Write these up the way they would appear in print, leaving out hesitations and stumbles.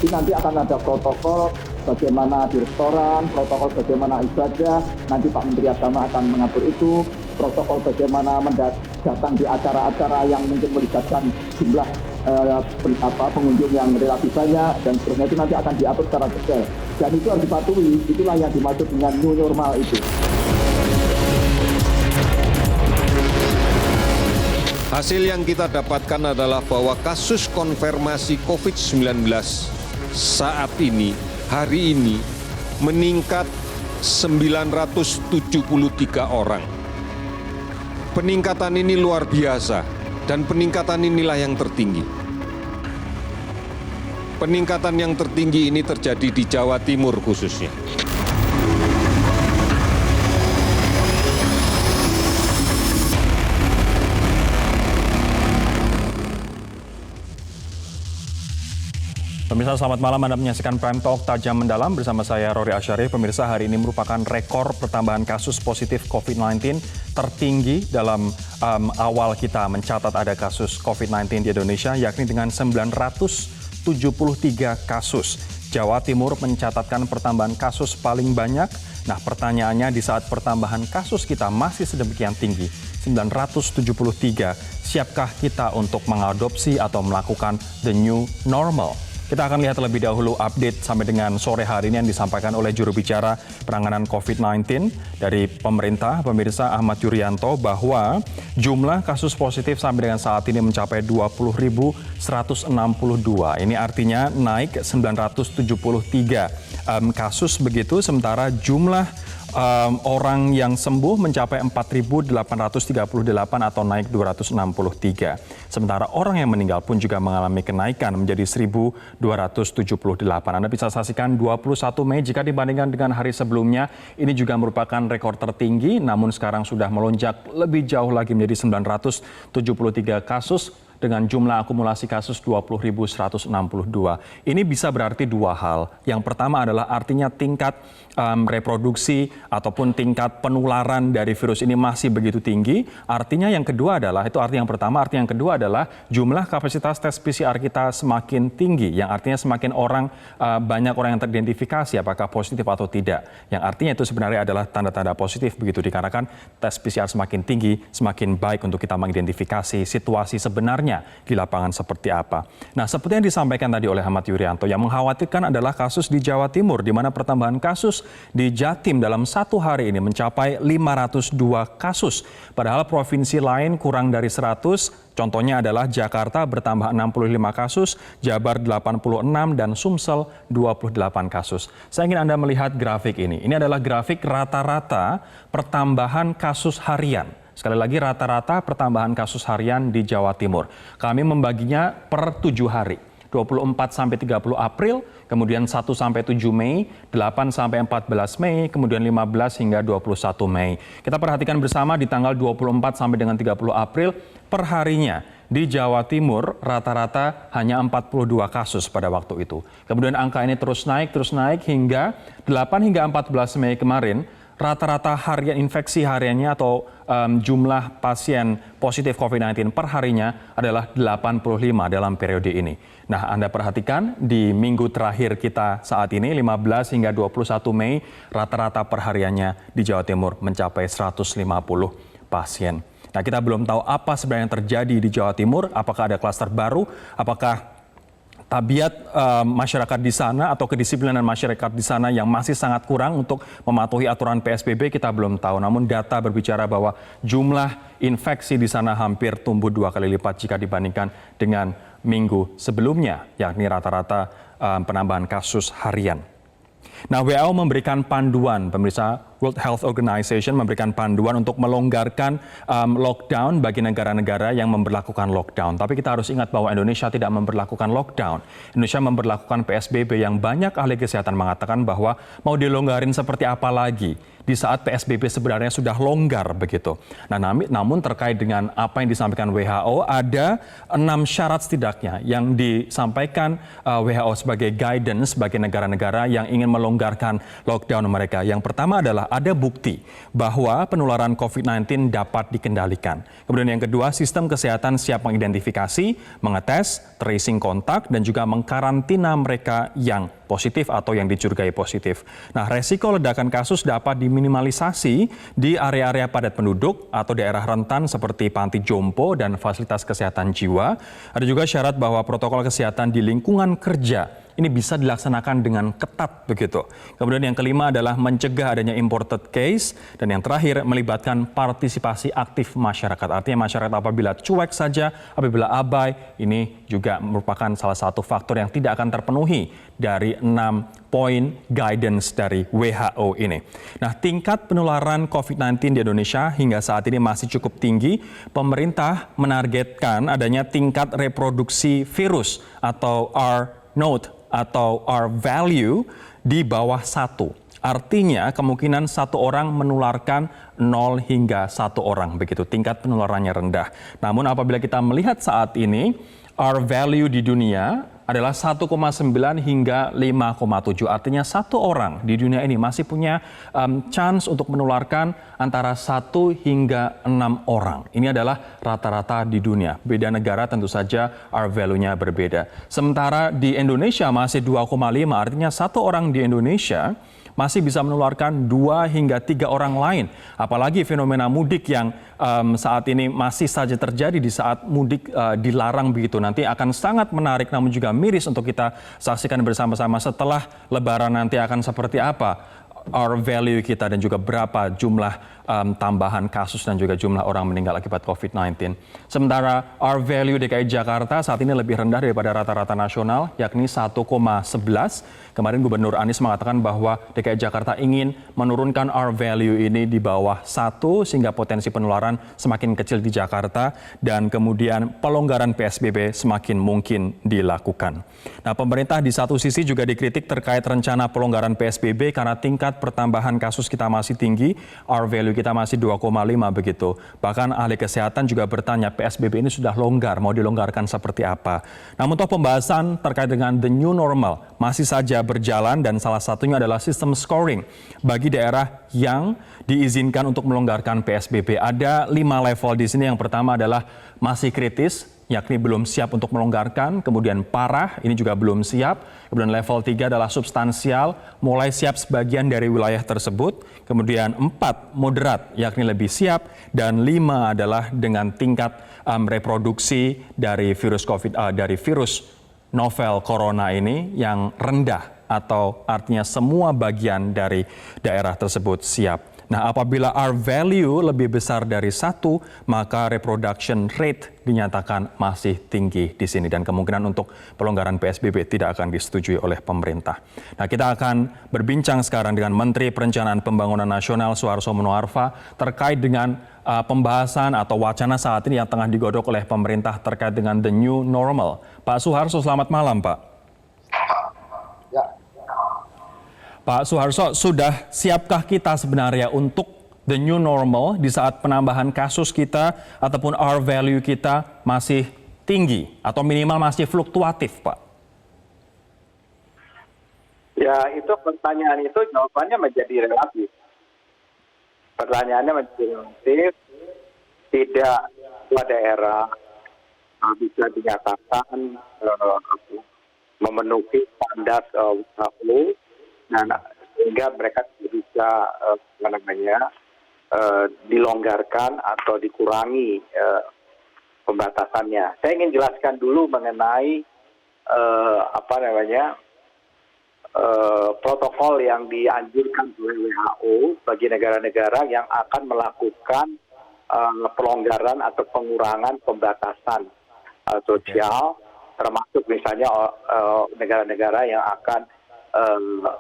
Jadi nanti akan ada protokol bagaimana di restoran, protokol bagaimana ibadah, nanti Pak Menteri Agama akan mengatur itu, protokol bagaimana datang di acara-acara yang mungkin melibatkan jumlah pengunjung yang relatif banyak, dan seterusnya itu nanti akan diatur secara detail. Dan itu harus dipatuhi, itulah yang dimaksud dengan new normal itu. Hasil yang kita dapatkan adalah bahwa kasus konfirmasi COVID-19 saat ini, hari ini, meningkat 973 orang. Peningkatan ini luar biasa dan peningkatan inilah yang tertinggi. Peningkatan yang tertinggi ini terjadi di Jawa Timur khususnya. Pemirsa, selamat malam. Anda menyaksikan Prime Talk Tajam Mendalam bersama saya Rory Asyari. Pemirsa, hari ini merupakan rekor pertambahan kasus positif COVID-19 tertinggi dalam awal kita mencatat ada kasus COVID-19 di Indonesia, yakni dengan 973 kasus. Jawa Timur mencatatkan pertambahan kasus paling banyak. Nah, pertanyaannya di saat pertambahan kasus kita masih sedemikian tinggi, 973, siapkah kita untuk mengadopsi atau melakukan the new normal? Kita akan lihat terlebih dahulu update sampai dengan sore hari ini yang disampaikan oleh juru bicara penanganan COVID-19 dari pemerintah, pemirsa Ahmad Yuryanto, bahwa jumlah kasus positif sampai dengan saat ini mencapai 20.162. Ini artinya naik 973 kasus begitu, sementara jumlah orang yang sembuh mencapai 4.838 atau naik 263. Sementara orang yang meninggal pun juga mengalami kenaikan menjadi 1.278. Anda bisa saksikan 21 Mei jika dibandingkan dengan hari sebelumnya, ini juga merupakan rekor tertinggi, namun sekarang sudah melonjak lebih jauh lagi menjadi 973 kasus dengan jumlah akumulasi kasus 20.162. Ini bisa berarti dua hal. Yang pertama adalah artinya tingkat reproduksi ataupun tingkat penularan dari virus ini masih begitu tinggi. Artinya yang kedua adalah, itu arti yang pertama, arti yang kedua adalah jumlah kapasitas tes PCR kita semakin tinggi. Yang artinya semakin banyak orang yang teridentifikasi apakah positif atau tidak. Yang artinya itu sebenarnya adalah tanda-tanda positif begitu, dikarenakan tes PCR semakin tinggi, semakin baik untuk kita mengidentifikasi situasi sebenarnya di lapangan seperti apa. Nah, seperti yang disampaikan tadi oleh Ahmad Yuryanto, yang mengkhawatirkan adalah kasus di Jawa Timur, di mana pertambahan kasus di Jatim dalam satu hari ini mencapai 502 kasus. Padahal provinsi lain kurang dari 100, contohnya adalah Jakarta bertambah 65 kasus, Jabar 86, dan Sumsel 28 kasus. Saya ingin Anda melihat grafik ini. Ini adalah grafik rata-rata pertambahan kasus harian. Sekali lagi, rata-rata pertambahan kasus harian di Jawa Timur. Kami membaginya per 7 hari. 24 sampai 30 April, kemudian 1 sampai 7 Mei, 8 sampai 14 Mei, kemudian 15 hingga 21 Mei. Kita perhatikan bersama di tanggal 24 sampai dengan 30 April, perharinya di Jawa Timur rata-rata hanya 42 kasus pada waktu itu. Kemudian angka ini terus naik hingga 8 hingga 14 Mei kemarin, rata-rata harian infeksi hariannya atau jumlah pasien positif COVID-19 per harinya adalah 85 dalam periode ini. Nah, Anda perhatikan di minggu terakhir kita saat ini, 15 hingga 21 Mei, rata-rata perhariannya di Jawa Timur mencapai 150 pasien. Nah, kita belum tahu apa sebenarnya yang terjadi di Jawa Timur, apakah ada klaster baru, apakah tabiat masyarakat di sana atau kedisiplinan masyarakat di sana yang masih sangat kurang untuk mematuhi aturan PSBB, kita belum tahu. Namun data berbicara bahwa jumlah infeksi di sana hampir tumbuh 2 kali lipat jika dibandingkan dengan minggu sebelumnya, yakni rata-rata penambahan kasus harian. Nah, WHO memberikan panduan, pemirsa, World Health Organization memberikan panduan untuk melonggarkan lockdown bagi negara-negara yang memberlakukan lockdown. Tapi kita harus ingat bahwa Indonesia tidak memberlakukan lockdown. Indonesia memberlakukan PSBB yang banyak ahli kesehatan mengatakan bahwa mau dilonggarin seperti apa lagi di saat PSBB sebenarnya sudah longgar begitu. Nah, namun terkait dengan apa yang disampaikan WHO, ada 6 syarat setidaknya yang disampaikan WHO sebagai guidance bagi negara-negara yang ingin melonggarkan lockdown mereka. Yang pertama adalah sudah ada bukti bahwa penularan COVID-19 dapat dikendalikan. Kemudian yang kedua, sistem kesehatan siap mengidentifikasi, mengetes, tracing kontak, dan juga mengkarantina mereka yang positif atau yang dicurigai positif. Nah, resiko ledakan kasus dapat diminimalisasi di area-area padat penduduk atau daerah rentan seperti panti jompo dan fasilitas kesehatan jiwa. Ada juga syarat bahwa protokol kesehatan di lingkungan kerja ini bisa dilaksanakan dengan ketat begitu. Kemudian yang kelima adalah mencegah adanya imported case, dan yang terakhir melibatkan partisipasi aktif masyarakat. Artinya masyarakat apabila cuek saja, apabila abai, ini juga merupakan salah satu faktor yang tidak akan terpenuhi dari 6 poin guidance dari WHO ini. Nah, tingkat penularan COVID-19 di Indonesia hingga saat ini masih cukup tinggi. Pemerintah menargetkan adanya tingkat reproduksi virus atau R0 atau R-value di bawah 1. Artinya kemungkinan satu orang menularkan 0 hingga 1 orang, begitu tingkat penularannya rendah. Namun apabila kita melihat saat ini, R-value di dunia adalah 1,9 hingga 5,7. Artinya satu orang di dunia ini masih punya chance untuk menularkan antara 1 hingga 6 orang. Ini adalah rata-rata di dunia. Beda negara tentu saja R-value-nya berbeda. Sementara di Indonesia masih 2,5. Artinya satu orang di Indonesia masih bisa menularkan 2 hingga 3 orang lain. Apalagi fenomena mudik yang saat ini masih saja terjadi di saat mudik dilarang begitu. Nanti akan sangat menarik namun juga miris untuk kita saksikan bersama-sama setelah Lebaran nanti akan seperti apa R-value kita dan juga berapa jumlah tambahan kasus dan juga jumlah orang meninggal akibat COVID-19. Sementara R-value DKI Jakarta saat ini lebih rendah daripada rata-rata nasional, yakni 1,11. Kemarin Gubernur Anies mengatakan bahwa DKI Jakarta ingin menurunkan R-value ini di bawah 1 sehingga potensi penularan semakin kecil di Jakarta dan kemudian pelonggaran PSBB semakin mungkin dilakukan. Nah, pemerintah di satu sisi juga dikritik terkait rencana pelonggaran PSBB karena tingkat pertambahan kasus kita masih tinggi, R-value kita masih 2,5 begitu. Bahkan ahli kesehatan juga bertanya PSBB ini sudah longgar, mau dilonggarkan seperti apa. Namun toh pembahasan terkait dengan the new normal masih saja berjalan dan salah satunya adalah sistem scoring bagi daerah yang diizinkan untuk melonggarkan PSBB. Ada 5 level di sini. Yang pertama adalah masih kritis, yakni belum siap untuk melonggarkan, kemudian parah, ini juga belum siap, kemudian level 3 adalah substansial, mulai siap sebagian dari wilayah tersebut, kemudian 4 moderat, yakni lebih siap, dan 5 adalah dengan tingkat reproduksi dari virus novel corona ini yang rendah, atau artinya semua bagian dari daerah tersebut siap. Nah, apabila R-value lebih besar dari 1, maka reproduction rate dinyatakan masih tinggi di sini dan kemungkinan untuk pelonggaran PSBB tidak akan disetujui oleh pemerintah. Nah, kita akan berbincang sekarang dengan Menteri Perencanaan Pembangunan Nasional Suharso Monoarfa terkait dengan pembahasan atau wacana saat ini yang tengah digodok oleh pemerintah terkait dengan the new normal. Pak Suharso, selamat malam, Pak. Pak Suharso, sudah siapkah kita sebenarnya untuk the new normal di saat penambahan kasus kita ataupun R-value kita masih tinggi atau minimal masih fluktuatif, Pak? Ya, itu pertanyaan itu jawabannya menjadi relatif. Pertanyaannya menjadi relatif, tidak semua daerah bisa dinyatakan memenuhi standar WHO, dan sehingga mereka bisa dilonggarkan atau dikurangi pembatasannya. Saya ingin jelaskan dulu mengenai protokol yang dianjurkan oleh WHO bagi negara-negara yang akan melakukan pelonggaran atau pengurangan pembatasan sosial, termasuk misalnya negara-negara yang akan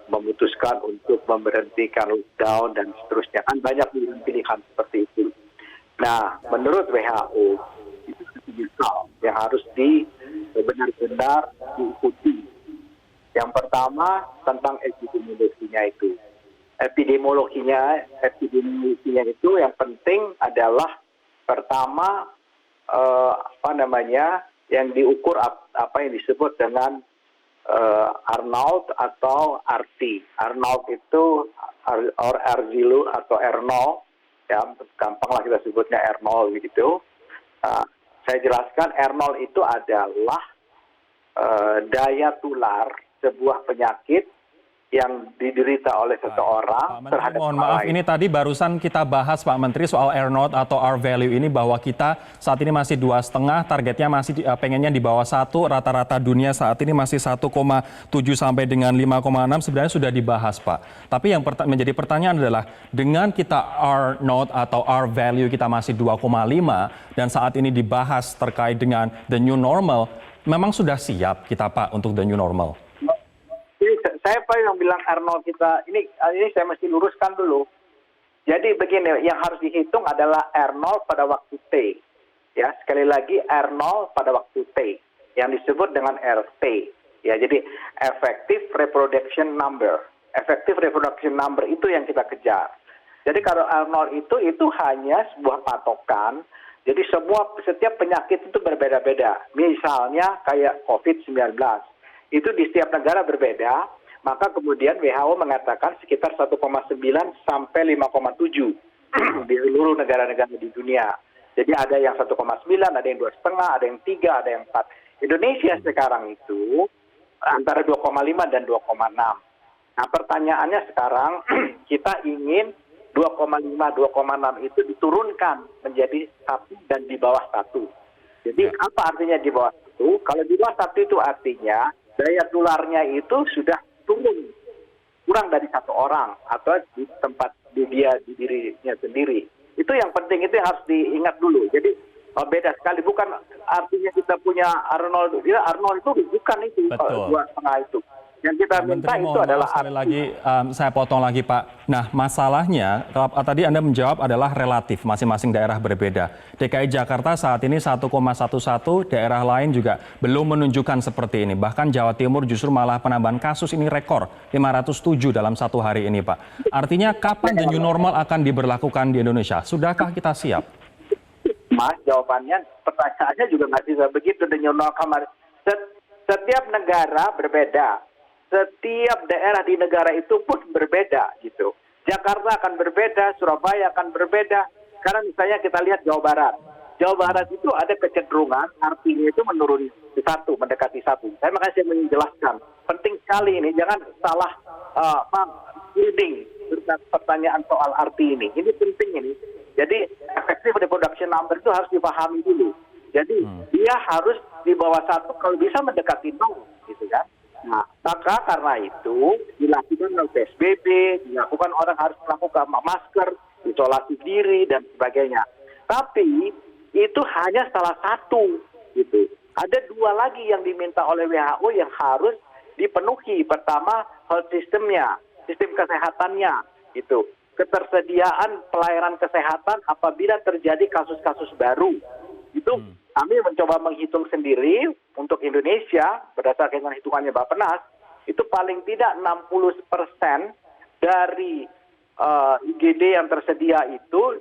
memutuskan untuk memberhentikan lockdown dan seterusnya. Kan banyak pilihan seperti itu. Nah, menurut WHO itu satu hal yang harus benar-benar diikuti. Yang pertama tentang epidemiologinya itu. Epidemiologinya itu yang penting adalah pertama yang diukur apa yang disebut dengan Arnold atau RT. Arnold itu R0 atau R0, ya gampang lah kita sebutnya R0 begitu. Saya jelaskan R0 itu adalah daya tular sebuah penyakit yang diderita oleh seseorang Pak Menteri, terhadap mohon orang maaf, lain. ini tadi barusan kita bahas Pak Menteri soal R0 atau R value ini, bahwa kita saat ini masih 2,5, targetnya masih pengennya di bawah 1, rata-rata dunia saat ini masih 1,7 sampai dengan 5,6, sebenarnya sudah dibahas Pak. Tapi yang menjadi pertanyaan adalah, dengan kita R0 atau R value kita masih 2,5 dan saat ini dibahas terkait dengan the new normal, memang sudah siap kita Pak untuk the new normal? Saya yang bilang Arnold kita, ini saya mesti luruskan dulu. Jadi begini, yang harus dihitung adalah R0 pada waktu T. Ya, sekali lagi R0 pada waktu T, yang disebut dengan RT. Ya, jadi effective reproduction number. Effective reproduction number itu yang kita kejar. Jadi kalau R0 itu hanya sebuah patokan. Jadi setiap penyakit itu berbeda-beda. Misalnya kayak COVID-19. Itu di setiap negara berbeda. Maka kemudian WHO mengatakan sekitar 1,9 sampai 5,7 di seluruh negara-negara di dunia. Jadi ada yang 1,9, ada yang 2,5, ada yang 3, ada yang 4. Indonesia sekarang itu antara 2,5 dan 2,6. Nah pertanyaannya sekarang kita ingin 2,5, 2,6 itu diturunkan menjadi 1 dan di bawah 1. Jadi apa artinya di bawah 1? Kalau di bawah 1 itu artinya daya tularnya itu sudah turun kurang dari 1 orang atau di tempat dia di dirinya sendiri. Itu yang penting, itu yang harus diingat dulu. Jadi beda sekali, bukan artinya kita punya Arnold. Ya, Arnold itu bukan itu 2,5 itu. Yang kita minta itu adalah sekali lagi saya potong lagi Pak. Nah masalahnya tadi Anda menjawab adalah relatif, masing-masing daerah berbeda. DKI Jakarta saat ini 1,11, daerah lain juga belum menunjukkan seperti ini. Bahkan Jawa Timur justru malah penambahan kasus ini rekor 507 dalam 1 hari ini Pak. Artinya kapan the new normal akan diberlakukan di Indonesia? Sudahkah kita siap? Mas, jawabannya pertanyaannya juga nggak bisa begitu. The new normal, setiap negara berbeda. Setiap daerah di negara itu pun berbeda gitu. Jakarta akan berbeda, Surabaya akan berbeda. Karena misalnya kita lihat Jawa Barat. Jawa Barat itu ada kecenderungan artinya itu menurun 1, mendekati 1. Makanya saya menjelaskan. Penting sekali ini, jangan salah reading pertanyaan soal arti ini. Ini penting ini. Jadi effective reproduction number itu harus dipahami dulu. Jadi dia harus di bawah 1, kalau bisa mendekati 0 gitu kan. Nah, maka karena itu dilakukan PSBB, dilakukan orang harus melakukan masker, isolasi diri dan sebagainya. Tapi itu hanya salah satu, gitu. Ada 2 lagi yang diminta oleh WHO yang harus dipenuhi. Pertama, health systemnya, sistem kesehatannya, gitu. Ketersediaan pelayanan kesehatan apabila terjadi kasus-kasus baru. Itu kami mencoba menghitung sendiri untuk Indonesia berdasarkan hitungannya Bappenas, itu paling tidak 60% dari IGD yang tersedia itu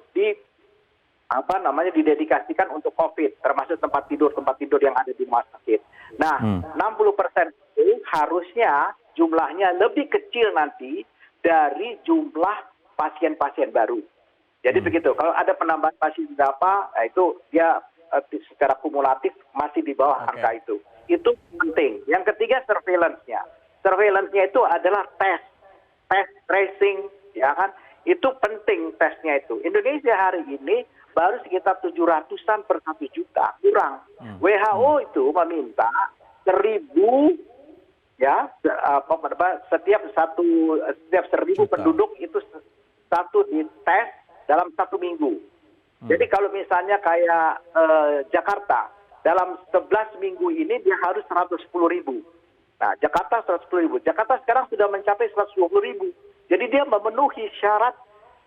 didedikasikan untuk COVID, termasuk tempat tidur yang ada di rumah sakit. Nah, 60% itu harusnya jumlahnya lebih kecil nanti dari jumlah pasien-pasien baru. Jadi begitu, kalau ada penambahan pasien berapa, itu dia secara kumulatif masih di bawah angka itu. Itu penting. Yang ketiga surveillance-nya. Surveillance-nya itu adalah tes, tracing, ya kan? Itu penting tesnya itu. Indonesia hari ini baru sekitar 700-an per 1 juta, kurang. WHO itu meminta 1.000 ya, setiap 1.000 penduduk itu satu dites dalam 1 minggu. Jadi kalau misalnya kayak Jakarta, dalam 11 minggu ini dia harus 110.000. Nah, Jakarta 110.000. Jakarta sekarang sudah mencapai 120.000. Jadi dia memenuhi syarat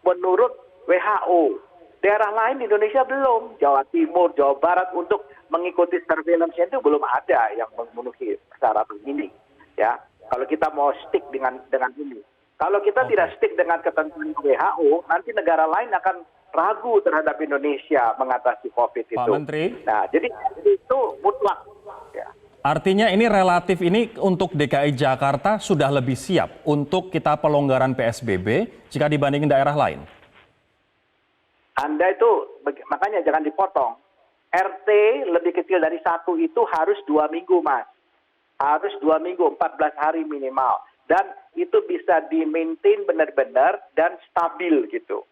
menurut WHO. Daerah lain di Indonesia belum. Jawa Timur, Jawa Barat untuk mengikuti surveillance itu belum ada yang memenuhi syarat ini. Ya, kalau kita mau stick dengan ini. Kalau kita tidak stick dengan ketentuan WHO, nanti negara lain akan ragu terhadap Indonesia mengatasi COVID itu. Pak Menteri. Nah, jadi itu mutlak. Ya. Artinya ini relatif ini untuk DKI Jakarta sudah lebih siap untuk kita pelonggaran PSBB jika dibandingin daerah lain. Anda itu, makanya jangan dipotong. RT lebih kecil dari 1 itu harus 2 minggu, Mas. Harus 2 minggu, 14 hari minimal. Dan itu bisa di-maintain benar-benar dan stabil gitu.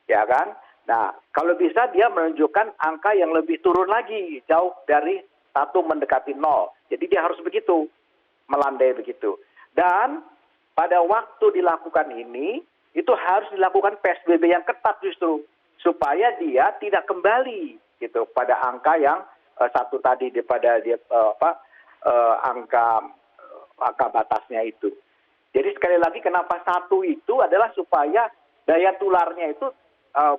Ya kan? Nah, kalau bisa dia menunjukkan angka yang lebih turun lagi, jauh dari 1 mendekati 0. Jadi dia harus begitu, melandai begitu. Dan pada waktu dilakukan ini, itu harus dilakukan PSBB yang ketat justru. Supaya dia tidak kembali gitu pada angka yang 1 tadi pada dia angka batasnya itu. Jadi sekali lagi kenapa 1 itu adalah supaya daya tularnya itu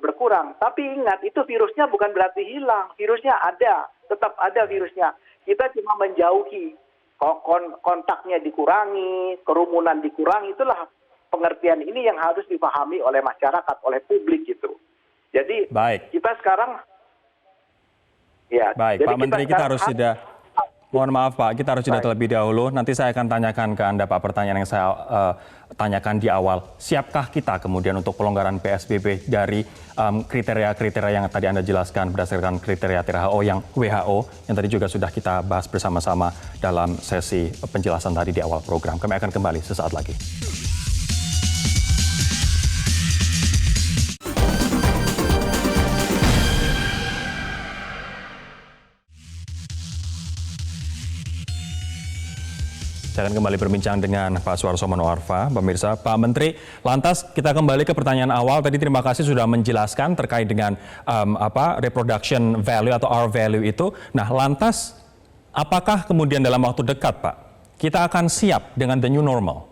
berkurang. Tapi ingat, itu virusnya bukan berarti hilang. Virusnya ada, tetap ada virusnya. Kita cuma menjauhi, kontaknya dikurangi, kerumunan dikurangi. Itulah pengertian ini yang harus dipahami oleh masyarakat, oleh publik gitu. Jadi kita sekarang, ya. Baik, Pak Menteri, kita harus sudah. Mohon maaf Pak, kita harus jeda terlebih dahulu. Nanti saya akan tanyakan ke Anda Pak pertanyaan yang saya tanyakan di awal. Siapkah kita kemudian untuk pelonggaran PSBB dari kriteria-kriteria yang tadi Anda jelaskan berdasarkan kriteria WHO yang tadi juga sudah kita bahas bersama-sama dalam sesi penjelasan tadi di awal program. Kami akan kembali sesaat lagi. Saya akan kembali berbincang dengan Pak Suarso Monoarfa, pemirsa. Pak Menteri, lantas kita kembali ke pertanyaan awal. Tadi terima kasih sudah menjelaskan terkait dengan reproduction value atau R value itu. Nah, lantas apakah kemudian dalam waktu dekat, Pak, kita akan siap dengan the new normal?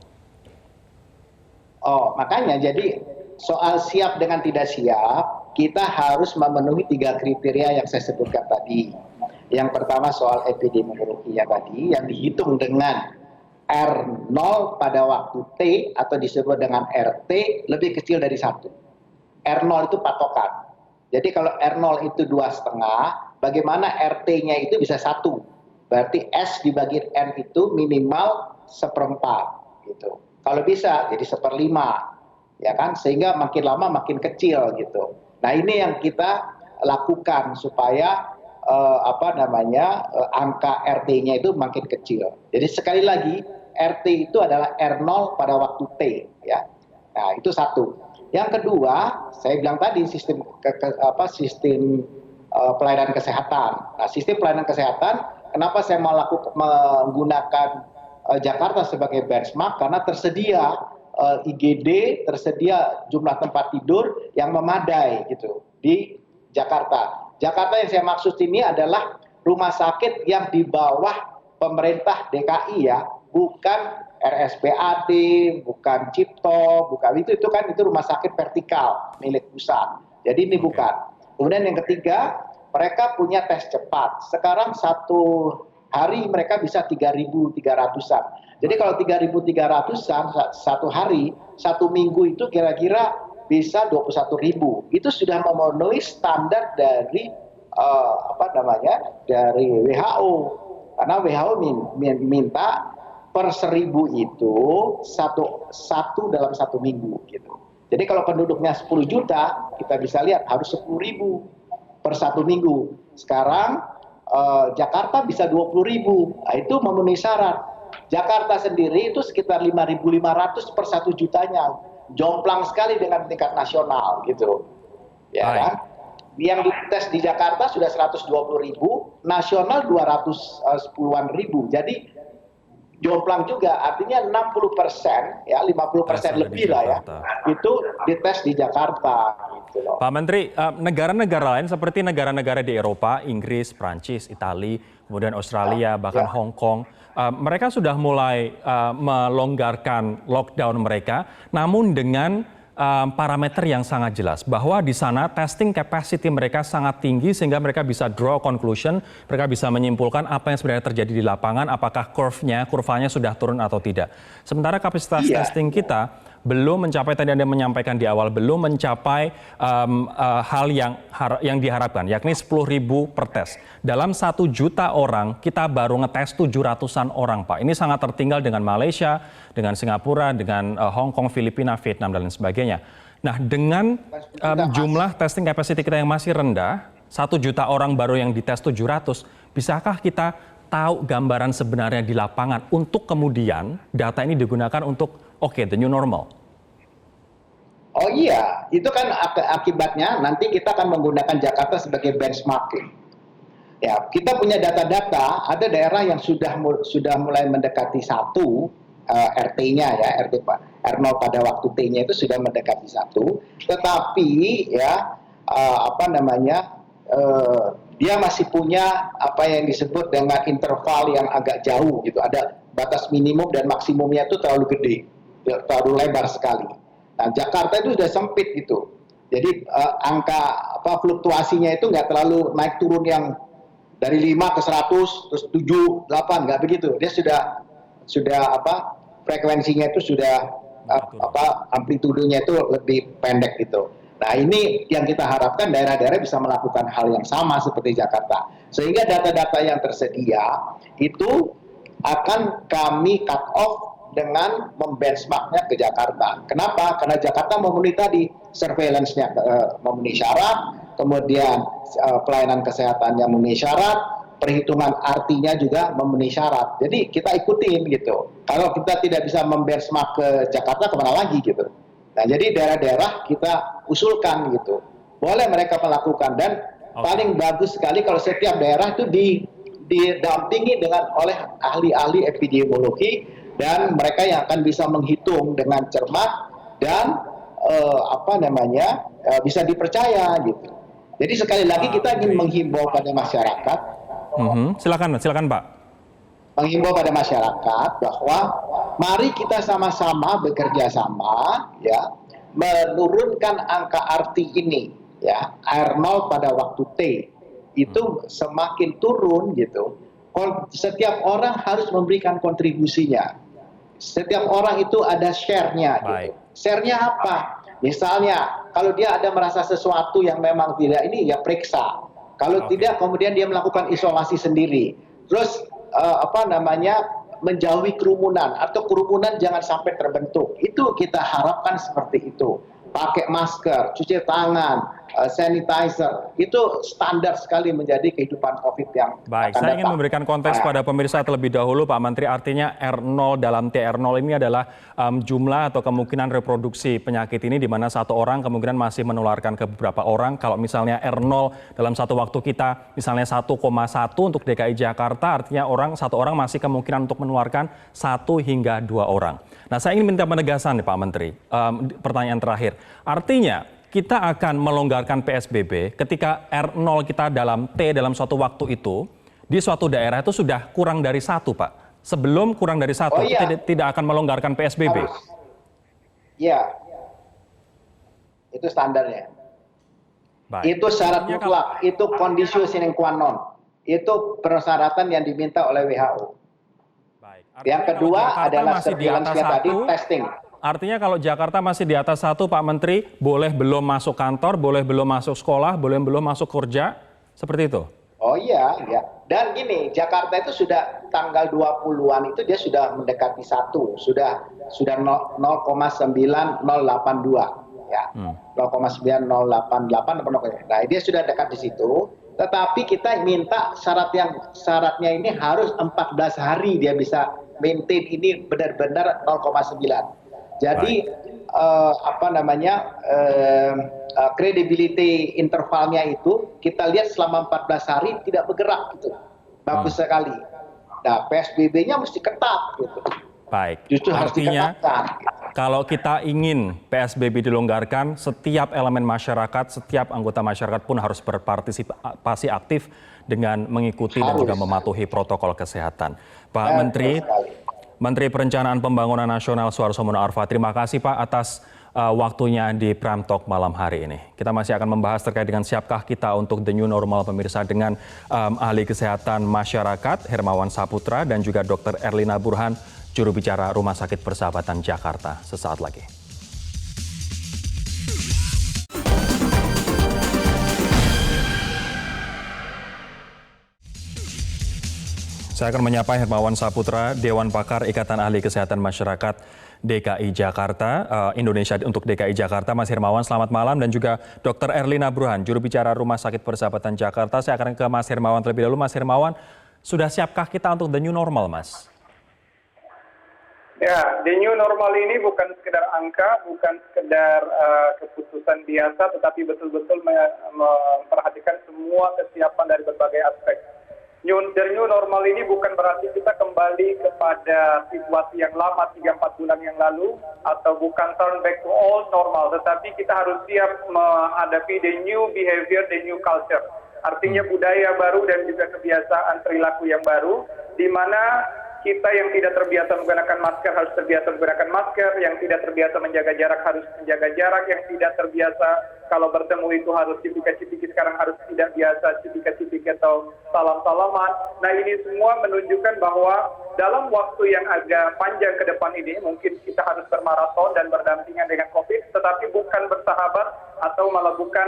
Oh, makanya jadi soal siap dengan tidak siap, kita harus memenuhi 3 kriteria yang saya sebutkan tadi. Yang pertama soal epidemiologi tadi, yang dihitung dengan R0 pada waktu T atau disebut dengan RT lebih kecil dari 1. R0 itu patokan. Jadi kalau R0 itu 2,5, bagaimana RT-nya itu bisa 1. Berarti S dibagi N itu minimal 1/4 gitu. Kalau bisa jadi 1/5, ya kan? Sehingga makin lama makin kecil gitu. Nah, ini yang kita lakukan supaya angka RT-nya itu makin kecil. Jadi sekali lagi RT itu adalah R0 pada waktu T, ya. Nah, itu 1. Yang kedua, saya bilang tadi sistem pelayanan kesehatan. Nah, sistem pelayanan kesehatan, kenapa saya menggunakan Jakarta sebagai benchmark? Karena tersedia IGD, tersedia jumlah tempat tidur yang memadai gitu di Jakarta. Jakarta yang saya maksud ini adalah rumah sakit yang di bawah pemerintah DKI ya, bukan RSPAD, bukan Cipto, bukan itu kan itu rumah sakit vertikal milik pusat. Jadi ini bukan. Kemudian yang ketiga, mereka punya tes cepat. Sekarang 1 hari mereka bisa 3.300-an. Jadi kalau 3.300-an 1 hari, 1 minggu itu kira-kira bisa 21.000. Itu sudah memenuhi standar dari dari WHO. Karena WHO minta per 1.000 itu satu dalam 1 minggu gitu. Jadi kalau penduduknya 10 juta, kita bisa lihat harus 10.000 per 1 minggu. Sekarang Jakarta bisa 20.000. Nah, itu memenuhi syarat. Jakarta sendiri itu sekitar 5.500 per 1 jutanya. Jomplang sekali dengan tingkat nasional gitu. Ya kan? Yang dites di Jakarta sudah 120.000, nasional 210-an ribu. Jadi jomplang juga, artinya 60%, ya 50% lebih lah ya, itu dites di Jakarta. Gitu loh. Pak Menteri, negara-negara lain seperti negara-negara di Eropa, Inggris, Prancis, Italia, kemudian Australia, bahkan Hong Kong, mereka sudah mulai melonggarkan lockdown mereka, namun dengan parameter yang sangat jelas bahwa di sana testing capacity mereka sangat tinggi sehingga mereka bisa draw conclusion, mereka bisa menyimpulkan apa yang sebenarnya terjadi di lapangan, apakah kurvanya sudah turun atau tidak. Sementara kapasitas testing kita belum mencapai, tadi Anda menyampaikan di awal, belum mencapai hal yang diharapkan, yakni 10.000 per tes. Dalam 1 juta orang, kita baru ngetes 700-an orang, Pak. Ini sangat tertinggal dengan Malaysia, dengan Singapura, dengan Hong Kong, Filipina, Vietnam, dan lain sebagainya. Nah, dengan jumlah testing capacity kita yang masih rendah, 1 juta orang baru yang dites 700, bisakah kita tahu gambaran sebenarnya di lapangan untuk kemudian data ini digunakan untuk the new normal? Oh iya, itu kan akibatnya nanti kita akan menggunakan Jakarta sebagai benchmarking. Ya, kita punya data-data, ada daerah yang sudah mulai mendekati 1 RT-nya ya, RT R0 pada waktu T-nya itu sudah mendekati 1, tetapi ya dia masih punya apa yang disebut dengan interval yang agak jauh gitu. Ada batas minimum dan maksimumnya itu terlalu gede, terlalu lebar sekali. Nah, Jakarta itu sudah sempit gitu. Jadi angka fluktuasinya itu nggak terlalu naik turun yang dari 5 ke 100 terus 7, 8, nggak begitu. Dia sudah frekuensinya itu sudah amplitudenya itu lebih pendek gitu. Nah, ini yang kita harapkan daerah-daerah bisa melakukan hal yang sama seperti Jakarta. Sehingga data-data yang tersedia itu akan kami cut off dengan membenchmarknya ke Jakarta. Kenapa? Karena Jakarta memenuhi tadi surveillance-nya memenuhi syarat, kemudian pelayanan kesehatannya memenuhi syarat, perhitungan artinya juga memenuhi syarat. Jadi kita ikutin gitu. Kalau kita tidak bisa membenchmark ke Jakarta, kemana lagi gitu. Nah, jadi daerah-daerah kita usulkan gitu. Boleh mereka melakukan, dan paling bagus sekali kalau setiap daerah itu didampingi oleh ahli-ahli epidemiologi, dan mereka yang akan bisa menghitung dengan cermat dan bisa dipercaya gitu. Jadi sekali lagi kita ingin menghimbau pada masyarakat. Silakan Pak. Menghimbau pada masyarakat bahwa mari kita sama-sama bekerja sama ya menurunkan angka arti ini ya, R0 pada waktu T itu semakin turun gitu. Setiap orang harus memberikan kontribusinya. Setiap orang itu ada share-nya gitu. Share-nya apa? Misalnya kalau dia ada merasa sesuatu yang memang tidak ini, ya periksa. Kalau tidak, kemudian dia melakukan isolasi sendiri. Terus menjauhi kerumunan, atau kerumunan jangan sampai terbentuk. Itu kita harapkan seperti itu. Pakai masker, cuci tangan, sanitizer, itu standar sekali menjadi kehidupan COVID yang baik. Akan Saya datang. ingin memberikan konteks pada pemirsa terlebih dahulu, Pak Menteri. Artinya R0 dalam TR0 ini adalah jumlah atau kemungkinan reproduksi penyakit ini, di mana satu orang kemungkinan masih menularkan ke beberapa orang. Kalau misalnya R0 dalam satu waktu kita misalnya 1,1 untuk DKI Jakarta, artinya satu orang masih kemungkinan untuk menularkan 1 hingga 2 orang. Nah, saya ingin minta penegasan nih Pak Menteri. Pertanyaan terakhir. Artinya kita akan melonggarkan PSBB ketika R0 kita dalam suatu waktu itu, di suatu daerah itu sudah kurang dari 1, Pak. Sebelum kurang dari 1, kita tidak akan melonggarkan PSBB. Iya, itu standarnya. Baik. Itu syarat mutlak, itu kondisio sine qua non. Itu persyaratan yang diminta oleh WHO. Baik. Yang kedua adalah surveillance tadi, testing. Artinya kalau Jakarta masih di atas 1, Pak Menteri, boleh belum masuk kantor, boleh belum masuk sekolah, boleh belum masuk kerja, seperti itu? Oh iya, ya. Dan gini, Jakarta itu sudah tanggal 20-an itu dia sudah mendekati 1, sudah 0,9082 ya. 0,9088. Nah, dia sudah dekat di situ. Tetapi kita minta syaratnya ini harus 14 hari dia bisa maintain ini benar-benar 0,9. Jadi credibility intervalnya itu kita lihat selama 14 hari tidak bergerak gitu. Bagus sekali. Nah, PSBB-nya mesti ketat gitu. Baik. Justru Artinya harus diketatkan. Gitu. Kalau kita ingin PSBB dilonggarkan, setiap elemen masyarakat, setiap anggota masyarakat pun harus berpartisipasi aktif dengan mengikuti dan juga mematuhi protokol kesehatan. Pak Menteri, Menteri Perencanaan Pembangunan Nasional Suharso Mono Arfa, terima kasih Pak atas waktunya di Prime Talk malam hari ini. Kita masih akan membahas terkait dengan siapkah kita untuk the new normal, pemirsa, dengan ahli kesehatan masyarakat Hermawan Saputra dan juga Dr. Erlina Burhan, juru bicara Rumah Sakit Persahabatan Jakarta. Sesaat lagi. Saya akan menyapa Hermawan Saputra, Dewan Pakar Ikatan Ahli Kesehatan Masyarakat DKI Jakarta, Indonesia untuk DKI Jakarta. Mas Hermawan, selamat malam. Dan juga Dr. Erlina Burhan, juru bicara Rumah Sakit Persahabatan Jakarta. Saya akan ke Mas Hermawan terlebih dahulu. Mas Hermawan, sudah siapkah kita untuk the new normal, Mas? Ya, the new normal ini bukan sekedar angka, bukan sekedar keputusan biasa, tetapi betul-betul memperhatikan semua kesiapan dari berbagai aspek. The new normal ini bukan berarti kita kembali kepada situasi yang lama 3-4 bulan yang lalu, atau bukan turn back to old normal, tetapi kita harus siap menghadapi the new behavior, the new culture. Artinya budaya baru dan juga kebiasaan perilaku yang baru, di mana kita yang tidak terbiasa menggunakan masker harus terbiasa menggunakan masker, yang tidak terbiasa menjaga jarak harus menjaga jarak, yang tidak terbiasa kalau bertemu itu harus cipika-cipiki sekarang harus tidak biasa cipika-cipiki atau salam-salaman. Nah, ini semua menunjukkan bahwa dalam waktu yang agak panjang ke depan ini mungkin kita harus bermaraton dan berdampingan dengan COVID, tetapi bukan bersahabat atau malah bukan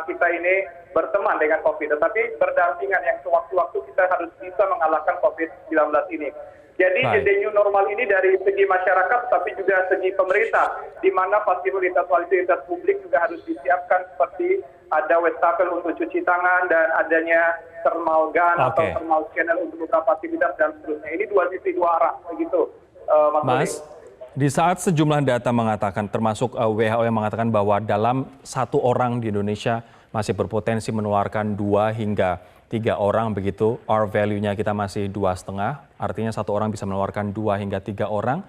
kita ini berteman dengan COVID, tetapi berdampingan yang sewaktu-waktu kita harus bisa mengalahkan COVID-19 ini. Jadi the new normal ini dari segi masyarakat tapi juga segi pemerintah, di mana fasilitas publik juga harus disiapkan seperti ada wastafel untuk cuci tangan dan adanya thermal gun atau thermal scanner untuk beberapa aktivitas dan seterusnya. Ini dua sisi dua arah begitu, Mas. Di saat sejumlah data mengatakan, termasuk WHO yang mengatakan bahwa dalam satu orang di Indonesia masih berpotensi menularkan 2 hingga 3 orang begitu, R value-nya kita masih 2,5, artinya satu orang bisa menularkan 2 hingga 3 orang.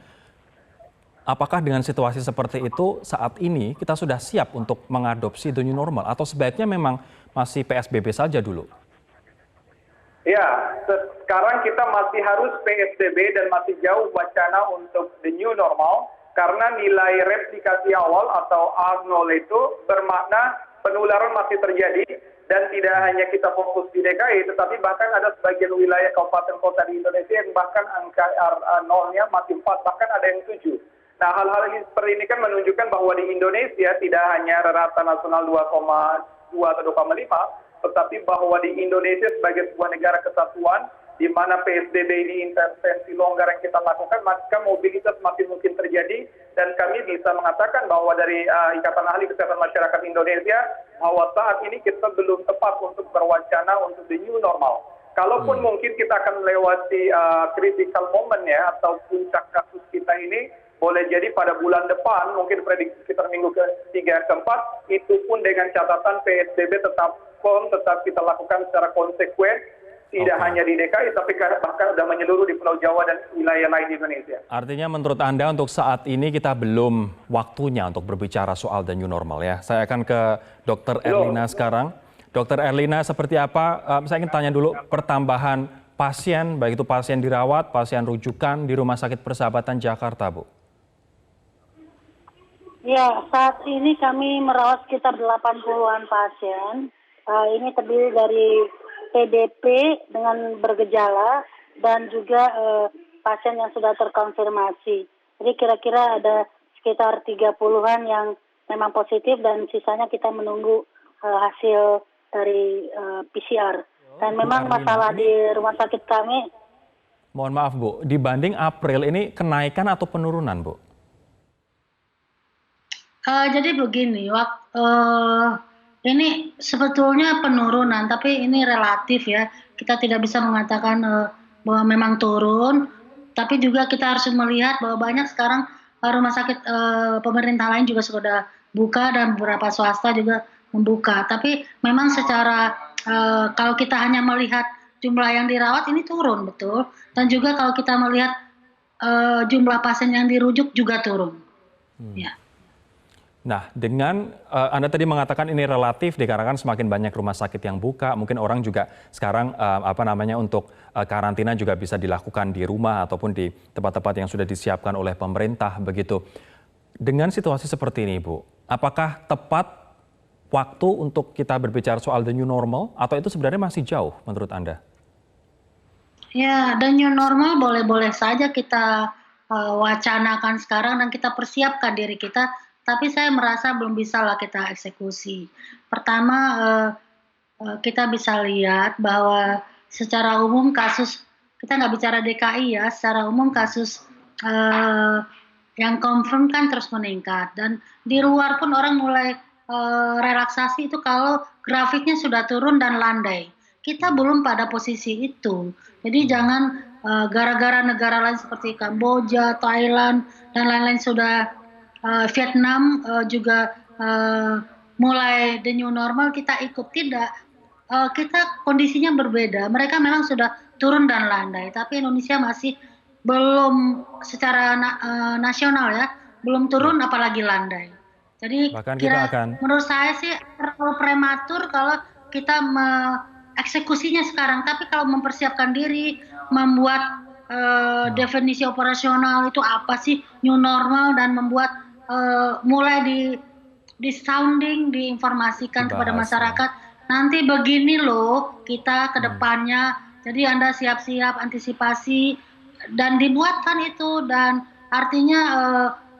Apakah dengan situasi seperti itu saat ini kita sudah siap untuk mengadopsi the new normal atau sebaiknya memang masih PSBB saja dulu? Ya, sekarang kita masih harus PSBB dan masih jauh wacana untuk the new normal karena nilai replikasi awal atau R0 itu bermakna penularan masih terjadi dan tidak hanya kita fokus di DKI, tetapi bahkan ada sebagian wilayah kabupaten kota di Indonesia yang bahkan angka R0-nya masih 4, bahkan ada yang 7. Nah, hal-hal ini seperti ini kan menunjukkan bahwa di Indonesia tidak hanya rata nasional 2,2 atau 2,5, tetapi bahwa di Indonesia sebagai sebuah negara kesatuan, di mana PSBB ini intervensi longgar yang kita lakukan, maka mobilitas masih mungkin terjadi, dan kami bisa mengatakan bahwa dari Ikatan Ahli Kesehatan Masyarakat Indonesia, bahwa saat ini kita belum tepat untuk berwacana untuk the new normal. Kalaupun mungkin kita akan melewati critical moment ya, atau puncak kasus kita ini, boleh jadi pada bulan depan, mungkin prediksi sekitar minggu ke-3 ke-4, itu pun dengan catatan PSBB tetap kita lakukan secara konsekuen, tidak hanya di DKI, tapi bahkan sudah menyeluruh di Pulau Jawa dan wilayah lain di Indonesia. Artinya menurut Anda untuk saat ini kita belum waktunya untuk berbicara soal the new normal ya. Saya akan ke Dr. Erlina sekarang. Dr. Erlina, seperti apa, saya ingin tanya dulu pertambahan pasien, baik itu pasien dirawat, pasien rujukan di Rumah Sakit Persahabatan Jakarta, Bu. Ya, saat ini kami merawat sekitar 80-an pasien. Ini terdiri dari PDP dengan bergejala dan juga pasien yang sudah terkonfirmasi. Jadi kira-kira ada sekitar 30-an yang memang positif dan sisanya kita menunggu hasil dari PCR. Dan memang masalah di rumah sakit kami. Mohon maaf Bu, dibanding April ini kenaikan atau penurunan Bu? Jadi begini, ini sebetulnya penurunan, tapi ini relatif ya. Kita tidak bisa mengatakan bahwa memang turun, tapi juga kita harus melihat bahwa banyak sekarang rumah sakit pemerintah lain juga sudah buka dan beberapa swasta juga membuka. Tapi memang secara kalau kita hanya melihat jumlah yang dirawat ini turun betul, dan juga kalau kita melihat jumlah pasien yang dirujuk juga turun. Ya. Nah, dengan Anda tadi mengatakan ini relatif dikarenakan semakin banyak rumah sakit yang buka, mungkin orang juga sekarang untuk karantina juga bisa dilakukan di rumah ataupun di tempat-tempat yang sudah disiapkan oleh pemerintah begitu. Dengan situasi seperti ini, Bu, apakah tepat waktu untuk kita berbicara soal the new normal atau itu sebenarnya masih jauh menurut Anda? Ya, the new normal boleh-boleh saja kita wacanakan sekarang dan kita persiapkan diri kita. Tapi saya merasa belum bisa lah kita eksekusi. Pertama, kita bisa lihat bahwa secara umum kasus kita nggak bicara DKI ya, secara umum kasus yang confirm kan terus meningkat, dan di luar pun orang mulai relaksasi itu kalau grafiknya sudah turun dan landai. Kita belum pada posisi itu, jadi jangan gara-gara negara lain seperti Kamboja, Thailand, dan lain-lain sudah Vietnam juga mulai the new normal kita ikut, tidak. Kita kondisinya berbeda. Mereka memang sudah turun dan landai, tapi Indonesia masih belum secara nasional ya, belum turun apalagi landai. Jadi Bahkan kita akan menurut saya sih terlalu prematur kalau kita eksekusinya sekarang, tapi kalau mempersiapkan diri, membuat definisi operasional itu apa sih new normal, dan membuat mulai di sounding, diinformasikan kepada dibahas, ya. masyarakat, nanti begini loh kita ke depannya. Jadi Anda siap-siap antisipasi dan dibuatkan itu, dan artinya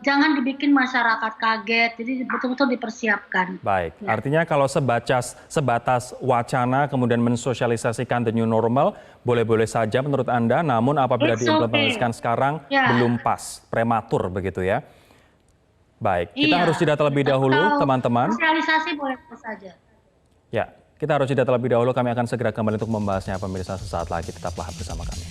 jangan dibikin masyarakat kaget, jadi betul-betul dipersiapkan. Baik, Ya. artinya kalau sebatas wacana kemudian mensosialisasikan the new normal, boleh-boleh saja menurut Anda, namun apabila It's diimplementasikan okay. sekarang Ya. belum pas, prematur begitu ya. Baik, kita Iya. harus jeda terlebih dahulu, Kalau teman-teman. sosialisasi boleh saja. Ya, kita harus jeda terlebih dahulu, kami akan segera kembali untuk membahasnya pemirsa sesaat lagi, tetaplah bersama kami.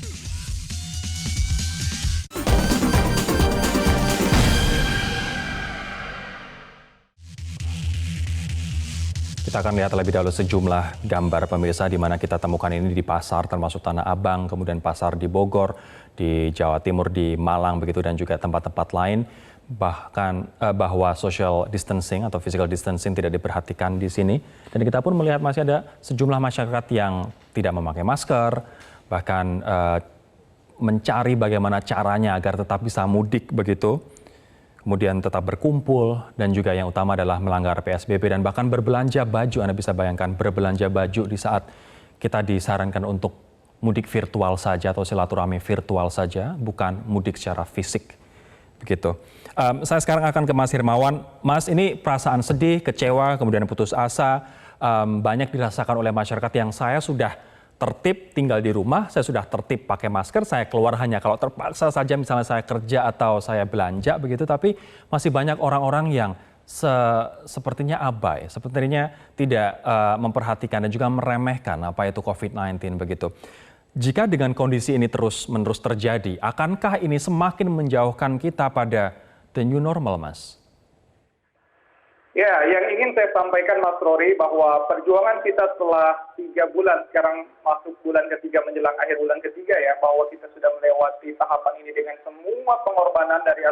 Kita akan lihat terlebih dahulu sejumlah gambar pemirsa di mana kita temukan ini di pasar termasuk Tanah Abang, kemudian pasar di Bogor, di Jawa Timur, di Malang begitu, dan juga tempat-tempat lain. Bahkan bahwa social distancing atau physical distancing tidak diperhatikan di sini. Dan kita pun melihat masih ada sejumlah masyarakat yang tidak memakai masker, bahkan mencari bagaimana caranya agar tetap bisa mudik begitu. Kemudian tetap berkumpul, dan juga yang utama adalah melanggar PSBB dan bahkan berbelanja baju. Anda bisa bayangkan berbelanja baju di saat kita disarankan untuk mudik virtual saja atau silaturahmi virtual saja, bukan mudik secara fisik. Begitu. Saya sekarang akan ke Mas Hermawan. Mas, ini perasaan sedih, kecewa, kemudian putus asa banyak dirasakan oleh masyarakat yang saya sudah tertib tinggal di rumah, saya sudah tertib pakai masker, saya keluar hanya kalau terpaksa saja misalnya saya kerja atau saya belanja begitu, tapi masih banyak orang-orang yang sepertinya abai, sepertinya tidak memperhatikan dan juga meremehkan apa itu COVID-19 begitu. Jika dengan kondisi ini terus-menerus terjadi, akankah ini semakin menjauhkan kita pada the new normal, Mas? Ya, yang ingin saya sampaikan Mas Rory bahwa perjuangan kita setelah 3 bulan, sekarang masuk bulan ketiga menjelang akhir bulan ketiga ya, bahwa kita sudah melewati tahapan ini dengan semua pengorbanan dari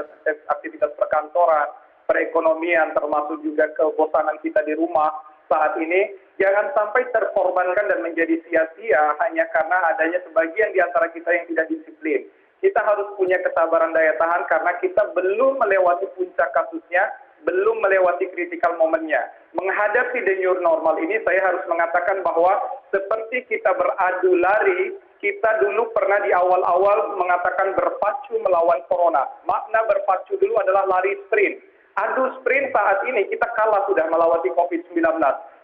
aktivitas perkantoran, perekonomian, termasuk juga kebosanan kita di rumah saat ini, jangan sampai terkorbankan dan menjadi sia-sia hanya karena adanya sebagian di antara kita yang tidak disiplin. Kita harus punya kesabaran daya tahan karena kita belum melewati puncak kasusnya, belum melewati critical momennya. Menghadapi the new normal ini, saya harus mengatakan bahwa seperti kita beradu lari, kita dulu pernah di awal-awal mengatakan berpacu melawan corona. Makna berpacu dulu adalah lari sprint. Adu sprint saat ini kita kalah sudah melewati COVID-19.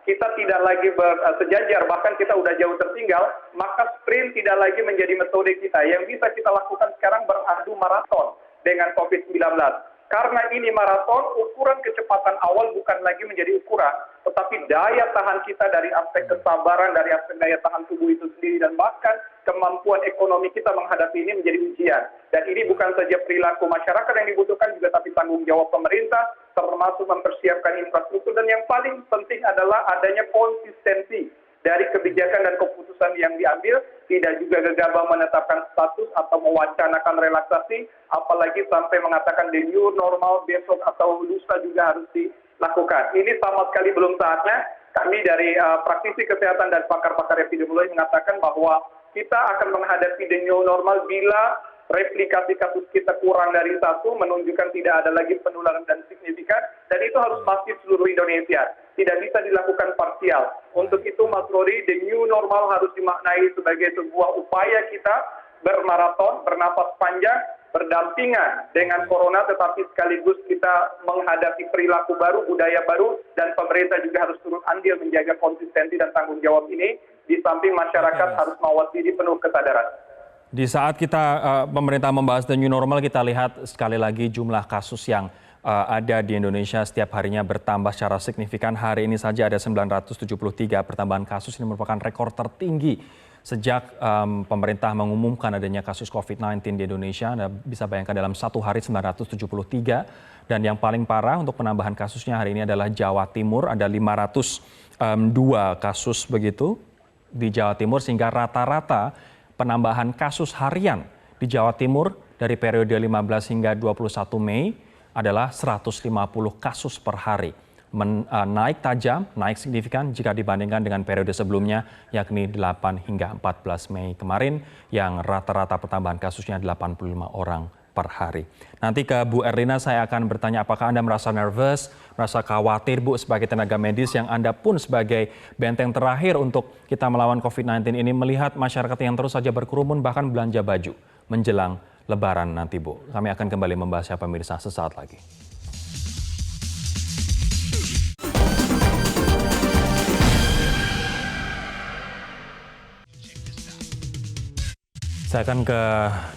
Kita tidak lagi bersejajar, bahkan kita sudah jauh tertinggal, maka sprint tidak lagi menjadi metode kita. Yang bisa kita lakukan sekarang beradu maraton dengan COVID-19. Karena ini maraton, ukuran kecepatan awal bukan lagi menjadi ukuran, tetapi daya tahan kita dari aspek kesabaran, dari aspek daya tahan tubuh itu sendiri, dan bahkan kemampuan ekonomi kita menghadapi ini menjadi ujian. Dan ini bukan saja perilaku masyarakat yang dibutuhkan, juga tapi tanggung jawab pemerintah, termasuk mempersiapkan infrastruktur, dan yang paling penting adalah adanya konsistensi dari kebijakan dan keputusan yang diambil, tidak juga gegabah menetapkan status atau mewacanakan relaksasi, apalagi sampai mengatakan the new normal besok atau lusa juga harus dilakukan. Ini sama sekali belum saatnya. Kami dari praktisi kesehatan dan pakar-pakar epidemiologi mengatakan bahwa kita akan menghadapi the new normal bila replikasi kasus kita kurang dari 1, menunjukkan tidak ada lagi penularan dan signifikan, dan itu harus masif seluruh Indonesia. Tidak bisa dilakukan parsial. Untuk itu, Mas Rory, the new normal harus dimaknai sebagai sebuah upaya kita bermaraton, bernafas panjang, berdampingan dengan corona, tetapi sekaligus kita menghadapi perilaku baru, budaya baru, dan pemerintah juga harus turut andil menjaga konsistensi dan tanggung jawab ini, di samping masyarakat harus mawas diri penuh kesadaran. Di saat kita pemerintah membahas the new normal, kita lihat sekali lagi jumlah kasus yang ada di Indonesia setiap harinya bertambah secara signifikan. Hari ini saja ada 973 pertambahan kasus. Ini merupakan rekor tertinggi sejak pemerintah mengumumkan adanya kasus COVID-19 di Indonesia. Anda bisa bayangkan dalam satu hari 973. Dan yang paling parah untuk penambahan kasusnya hari ini adalah Jawa Timur. Ada 502 kasus begitu di Jawa Timur, sehingga rata-rata penambahan kasus harian di Jawa Timur dari periode 15 hingga 21 Mei adalah 150 kasus per hari. Naik tajam, naik signifikan jika dibandingkan dengan periode sebelumnya, yakni 8 hingga 14 Mei kemarin, yang rata-rata pertambahan kasusnya 85 orang per hari. Nanti ke Bu Erlina saya akan bertanya, apakah Anda merasa nervous, merasa khawatir Bu sebagai tenaga medis yang Anda pun sebagai benteng terakhir untuk kita melawan COVID-19 ini, melihat masyarakat yang terus saja berkerumun bahkan belanja baju menjelang Lebaran nanti Bu. Kami akan kembali membahasnya pemirsa sesaat lagi. Saya akan ke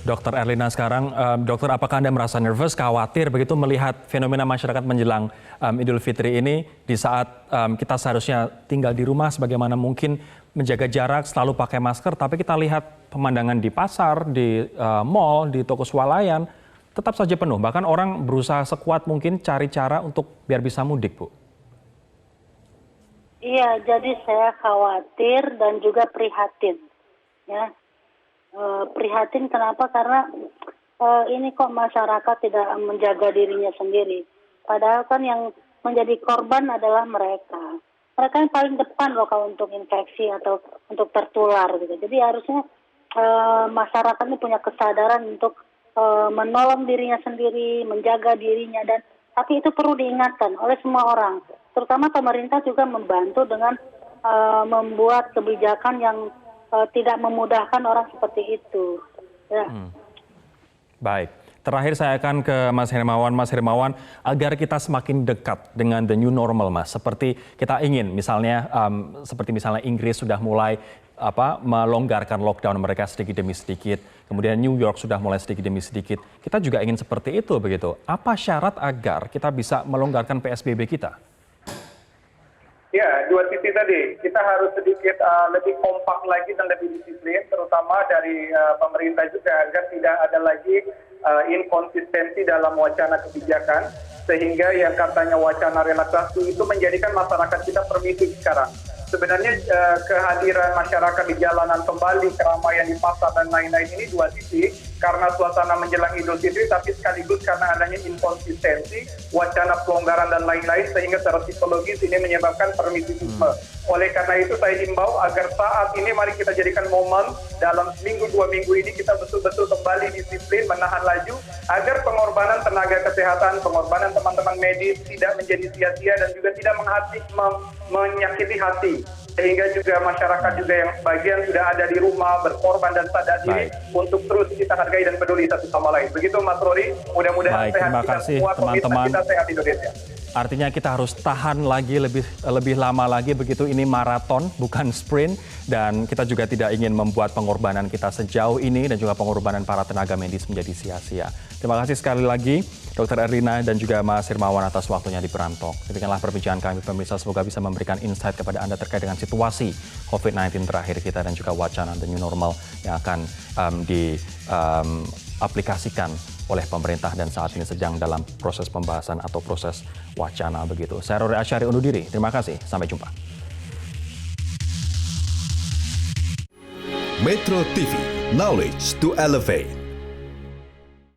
Dr. Erlina sekarang. Dokter, apakah Anda merasa nervous, khawatir begitu melihat fenomena masyarakat menjelang Idul Fitri ini di saat kita seharusnya tinggal di rumah sebagaimana mungkin, menjaga jarak, selalu pakai masker, tapi kita lihat pemandangan di pasar, di mall, di toko swalayan tetap saja penuh. Bahkan orang berusaha sekuat mungkin cari cara untuk biar bisa mudik, Bu. Iya, jadi saya khawatir dan juga prihatin. Ya. Prihatin kenapa? Karena ini kok masyarakat tidak menjaga dirinya sendiri. Padahal kan yang menjadi korban adalah mereka. Mereka yang paling depan loh kalau untuk infeksi atau untuk tertular gitu. Jadi harusnya masyarakat ini punya kesadaran untuk menolong dirinya sendiri, menjaga dirinya, dan tapi itu perlu diingatkan oleh semua orang. Terutama pemerintah juga membantu dengan membuat kebijakan yang tidak memudahkan orang seperti itu. Ya. Baik. Terakhir saya akan ke Mas Hermawan. Mas Hermawan, agar kita semakin dekat dengan the new normal, Mas. Seperti kita ingin, misalnya seperti misalnya Inggris sudah mulai melonggarkan lockdown mereka sedikit demi sedikit. Kemudian New York sudah mulai sedikit demi sedikit. Kita juga ingin seperti itu begitu. Apa syarat agar kita bisa melonggarkan PSBB kita? Ya, dua sisi tadi. Kita harus sedikit lebih kompak lagi dan lebih disiplin, terutama dari pemerintah juga, agar tidak ada lagi inkonsistensi dalam wacana kebijakan, sehingga yang katanya wacana relaksasi itu menjadikan masyarakat kita permisif sekarang. Sebenarnya kehadiran masyarakat di jalanan kembali, keramaian di pasar dan lain-lain ini dua sisi, karena suasana menjelang Idul Fitri, tapi sekaligus karena adanya inkonsistensi, wacana pelonggaran dan lain-lain, sehingga secara psikologis ini menyebabkan permisifisme. Oleh karena itu saya himbau agar saat ini mari kita jadikan momen dalam seminggu 2 minggu ini kita betul-betul kembali disiplin, menahan laju, agar pengorbanan tenaga kesehatan, pengorbanan teman-teman medis tidak menjadi sia-sia dan juga tidak menyakiti hati. Sehingga juga masyarakat juga yang sebagian sudah ada di rumah berkorban dan sadar diri untuk terus kita hargai dan peduli satu sama lain. Begitu Mas Rory, mudah-mudahan sehat kita semua, teman-teman. Kita sehat Indonesia. Artinya kita harus tahan lagi lebih lama lagi begitu, ini maraton bukan sprint, dan kita juga tidak ingin membuat pengorbanan kita sejauh ini dan juga pengorbanan para tenaga medis menjadi sia-sia. Terima kasih sekali lagi Dr. Erlina dan juga Mas Hermawan atas waktunya di Perantok. Demikianlah perbincangan kami pemirsa, semoga bisa memberikan insight kepada Anda terkait dengan situasi COVID-19 terakhir kita dan juga wacana the new normal yang akan diaplikasikan oleh pemerintah dan saat ini sedang dalam proses pembahasan atau proses wacana begitu. Saya Rory Asyari undur diri. Terima kasih. Sampai jumpa. Metro TV, knowledge to elevate.